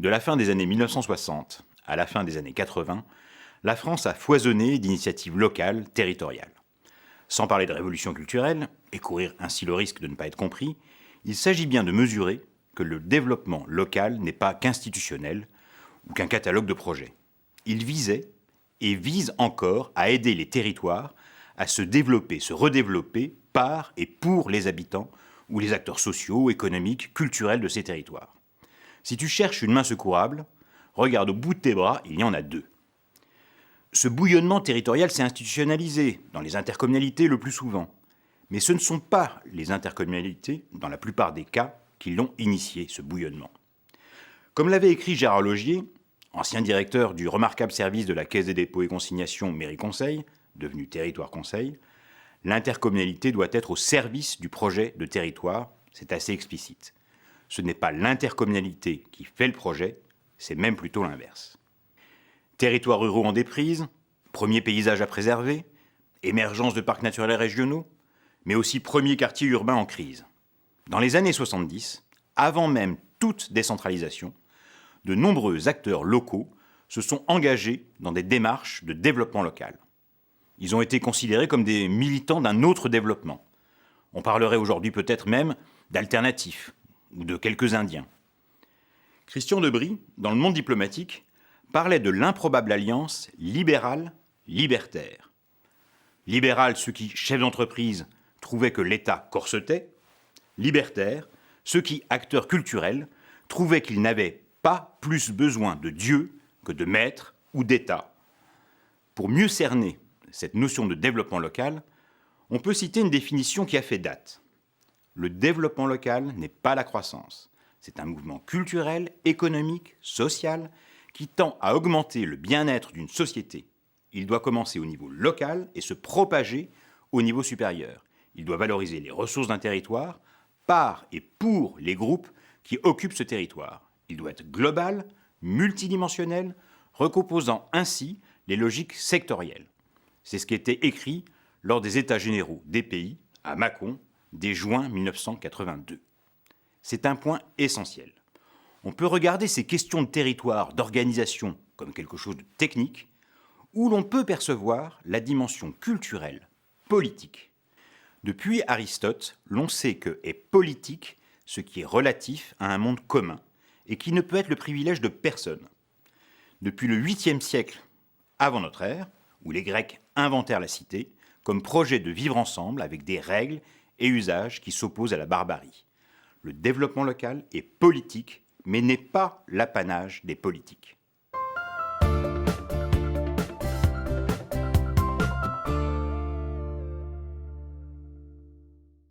De la fin des années 1960 à la fin des années 80, la France a foisonné d'initiatives locales, territoriales. Sans parler de révolution culturelle, et courir ainsi le risque de ne pas être compris, il s'agit bien de mesurer que le développement local n'est pas qu'institutionnel ou qu'un catalogue de projets. Il visait et vise encore à aider les territoires à se développer, se redévelopper par et pour les habitants ou les acteurs sociaux, économiques, culturels de ces territoires. Si tu cherches une main secourable, regarde au bout de tes bras, il y en a deux. Ce bouillonnement territorial s'est institutionnalisé dans les intercommunalités le plus souvent. Mais ce ne sont pas les intercommunalités, dans la plupart des cas, qui l'ont initié, ce bouillonnement. Comme l'avait écrit Gérard Laugier, ancien directeur du remarquable service de la Caisse des dépôts et consignations Mairie-Conseil, devenu Territoire-Conseil, l'intercommunalité doit être au service du projet de territoire, c'est assez explicite. Ce n'est pas l'intercommunalité qui fait le projet, c'est même plutôt l'inverse. Territoires ruraux en déprise, premier paysage à préserver, émergence de parcs naturels régionaux, mais aussi premier quartier urbain en crise. Dans les années 70, avant même toute décentralisation, de nombreux acteurs locaux se sont engagés dans des démarches de développement local. Ils ont été considérés comme des militants d'un autre développement. On parlerait aujourd'hui peut-être même d'alternatifs ou de quelques Indiens. Christian Debrie, dans le monde diplomatique, parlait de l'improbable alliance libérale-libertaire. Libéral, ceux qui, chefs d'entreprise, trouvaient que l'État corsetait. Libertaire, ceux qui, acteurs culturels, trouvaient qu'ils n'avaient pas plus besoin de Dieu que de maître ou d'État. Pour mieux cerner cette notion de développement local, on peut citer une définition qui a fait date. Le développement local n'est pas la croissance. C'est un mouvement culturel, économique, social, qui tend à augmenter le bien-être d'une société. Il doit commencer au niveau local et se propager au niveau supérieur. Il doit valoriser les ressources d'un territoire par et pour les groupes qui occupent ce territoire. Il doit être global, multidimensionnel, recomposant ainsi les logiques sectorielles. C'est ce qui était écrit lors des États généraux des pays à Mâcon dès juin 1982. C'est un point essentiel. On peut regarder ces questions de territoire, d'organisation comme quelque chose de technique, où l'on peut percevoir la dimension culturelle, politique. Depuis Aristote, l'on sait que est politique ce qui est relatif à un monde commun et qui ne peut être le privilège de personne. Depuis le 8e siècle avant notre ère, où les Grecs inventèrent la cité, comme projet de vivre ensemble avec des règles et usages qui s'opposent à la barbarie. Le développement local est politique, mais n'est pas l'apanage des politiques.